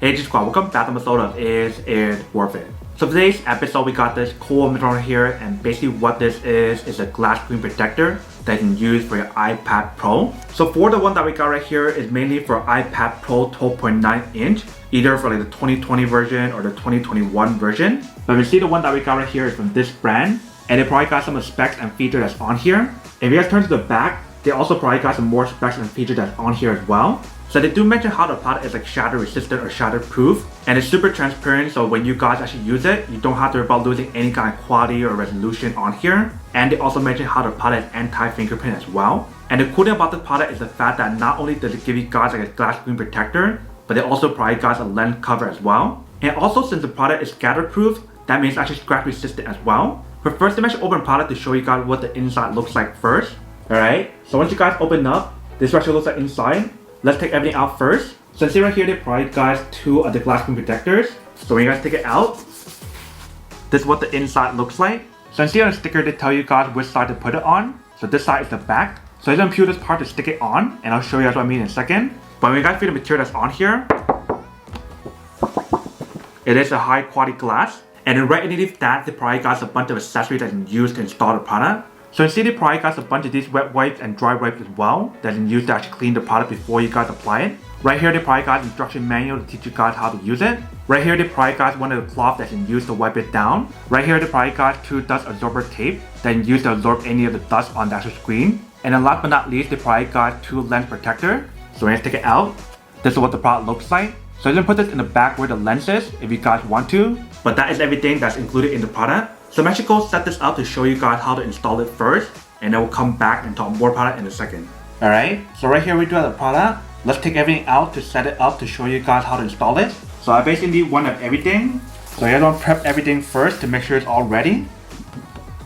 Hey G-Squad, welcome back to the episode of Is It Worth It? So for today's episode, we got this cool material here, and basically what this is a glass screen protector that you can use for your iPad Pro. So for the one that we got right here is mainly for iPad Pro 12.9 inch, either for like the 2020 version or the 2021 version. But you see the one that we got right here is from this brand, and they probably got some of the specs and features that's on here. If you guys turn to the back, they also probably got some more specs and features that's on here as well. So they do mention how the product is like shatter resistant or shatter proof, and it's super transparent, so when you guys actually use it, you don't have to worry about losing any kind of quality or resolution on here. And they also mention how the product is anti-fingerprint as well. And the cool thing about the product is the fact that not only does it give you guys like a glass screen protector, but they also provide guys a lens cover as well. And also, since the product is scatter proof, that means it's actually scratch resistant as well. But first, let me actually open the product to show you guys what the inside looks like first. Alright, so once you guys open up, this actually looks like inside. Let's take everything out first. So see right here, they provide guys two of the glass screen protectors. So when you guys take it out, this is what the inside looks like. So see on the sticker, they tell you guys which side to put it on. So this side is the back. So I'm gonna peel this part to stick it on, and I'll show you guys what I mean in a second. But when you guys feel the material that's on here, it is a high quality glass. And then right underneath that, they provide guys a bunch of accessories that you can use to install the product. So you see they probably got a bunch of these wet wipes and dry wipes as well that you can use to actually clean the product before you guys apply it. Right here they probably got an instruction manual to teach you guys how to use it. Right here they probably got one of the cloths that you can use to wipe it down. Right here they probably got two dust absorber tape that you can use to absorb any of the dust on the actual screen. And then last but not least, they probably got two lens protector. So when you take it out, this is what the product looks like. So I'm gonna put this in the back where the lens is if you guys want to. But that is everything that's included in the product. So I'm actually going to set this up to show you guys how to install it first, and then we'll come back and talk more product in a second. Alright, so right here we do have the product. Let's take everything out to set it up to show you guys how to install it. So I basically need one of everything. So you guys want to prep everything first to make sure it's all ready.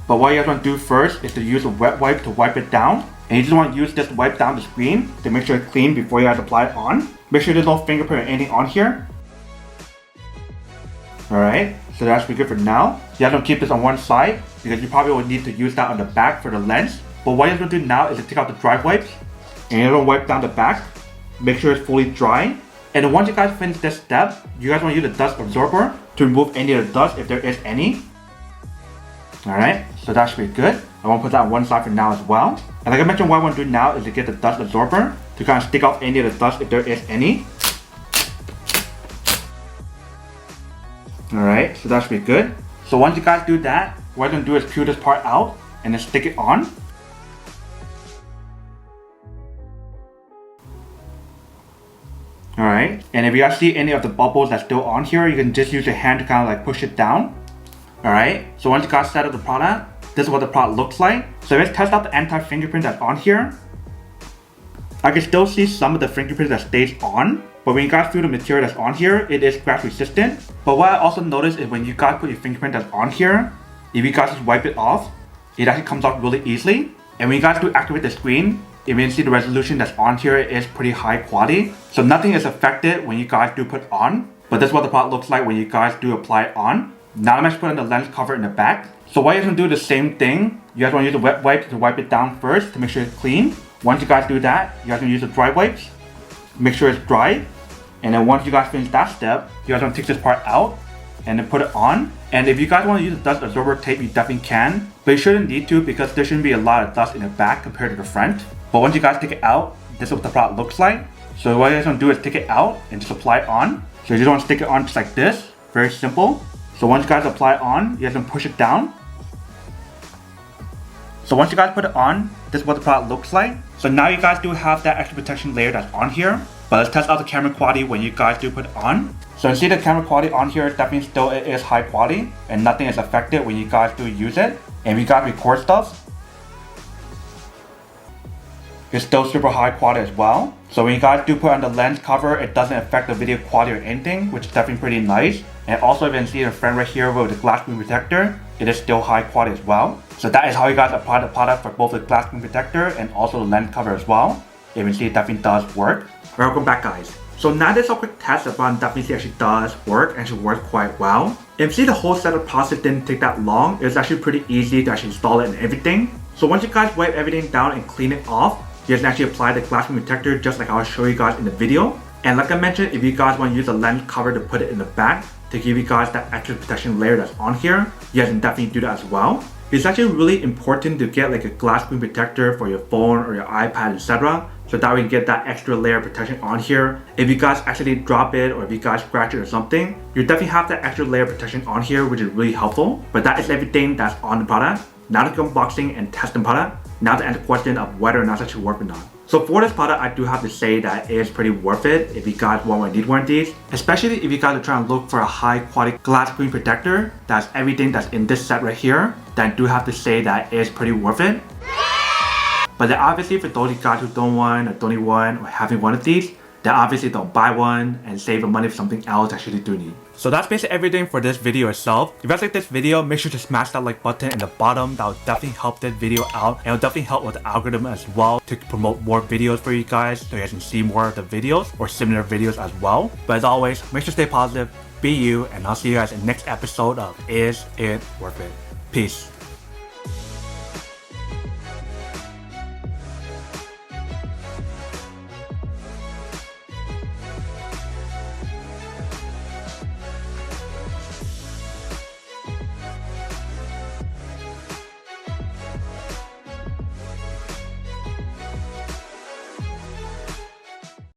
But what you guys want to do first is to use a wet wipe to wipe it down. And you just want to use this to wipe down the screen to make sure it's clean before you guys apply it on. Make sure there's no fingerprint or anything on here. Alright, so that should be good for now. You have to keep this on one side because you probably will need to use that on the back for the lens. But what you're going to do now is to take out the dry wipes and you're going to wipe down the back. Make sure it's fully dry. And then once you guys finish this step, you guys want to use the dust absorber to remove any of the dust if there is any. Alright, so that should be good. I want to put that on one side for now as well. And like I mentioned, what I want to do now is to get the dust absorber to kind of stick off any of the dust if there is any. Alright, so that should be good. So once you guys do that, what I'm going to do is peel this part out and then stick it on. Alright, and if you guys see any of the bubbles that's still on here, you can just use your hand to kind of like push it down. Alright, so once you guys set up the product, this is what the product looks like. So let's test out the anti-fingerprint that's on here. I can still see some of the fingerprint that stays on. But when you guys feel the material that's on here, it is scratch resistant. But what I also noticed is when you guys put your fingerprint that's on here, if you guys just wipe it off, it actually comes off really easily. And when you guys do activate the screen, if you can see the resolution that's on here is pretty high quality. So nothing is affected when you guys do put on. But this is what the product looks like when you guys do apply it on. Now I'm just putting the lens cover in the back. So what you're going to do the same thing. You guys want to use the wet wipe to wipe it down first to make sure it's clean. Once you guys do that, you guys can use the dry wipes. Make sure it's dry. And then once you guys finish that step, you guys want to take this part out and then put it on. And if you guys want to use the dust absorber tape, you definitely can. But you shouldn't need to because there shouldn't be a lot of dust in the back compared to the front. But once you guys take it out, this is what the product looks like. So what you guys want to do is take it out and just apply it on. So you just want to stick it on just like this. Very simple. So once you guys apply it on, you guys want to push it down. So once you guys put it on, this is what the product looks like. So now you guys do have that extra protection layer that's on here. But let's test out the camera quality when you guys do put it on. So you see the camera quality on here definitely still is high quality and nothing is affected when you guys do use it. And if you guys record stuff, it's still super high quality as well. So when you guys do put on the lens cover, it doesn't affect the video quality or anything, which is definitely pretty nice. And also if you can see the front right here with the glass screen protector, it is still high quality as well. So that is how you guys apply the product for both the glass screen protector and also the lens cover as well. If you can see, it definitely does work. Welcome back guys. So now this is a quick test, the product definitely actually does work and actually works quite well. If you see the whole setup process didn't take that long, it was actually pretty easy to actually install it and everything. So once you guys wipe everything down and clean it off, you can actually apply the glass screen protector just like I'll show you guys in the video. And like I mentioned, if you guys want to use a lens cover to put it in the back to give you guys that extra protection layer that's on here, you guys can definitely do that as well. It's actually really important to get like a glass screen protector for your phone or your iPad, etc. So that we get that extra layer of protection on here. If you guys actually drop it or if you guys scratch it or something, you definitely have that extra layer of protection on here, which is really helpful. But that is everything that's on the product. Now to go unboxing and test the product. Now to answer the question of whether or not it should work or not. So for this product, I do have to say that it is pretty worth it if you guys want or need one of these. Especially if you guys are trying to look for a high quality glass screen protector. That's everything that's in this set right here. Then I do have to say that it is pretty worth it. But then obviously for those of you guys who don't want or don't need one or having one of these, then obviously don't buy one and save the money for something else that you do need. So that's basically everything for this video itself. If you guys like this video, make sure to smash that like button in the bottom. That will definitely help this video out and it will definitely help with the algorithm as well to promote more videos for you guys so you guys can see more of the videos or similar videos as well. But as always, make sure to stay positive, be you, and I'll see you guys in the next episode of Is It Worth It? Peace.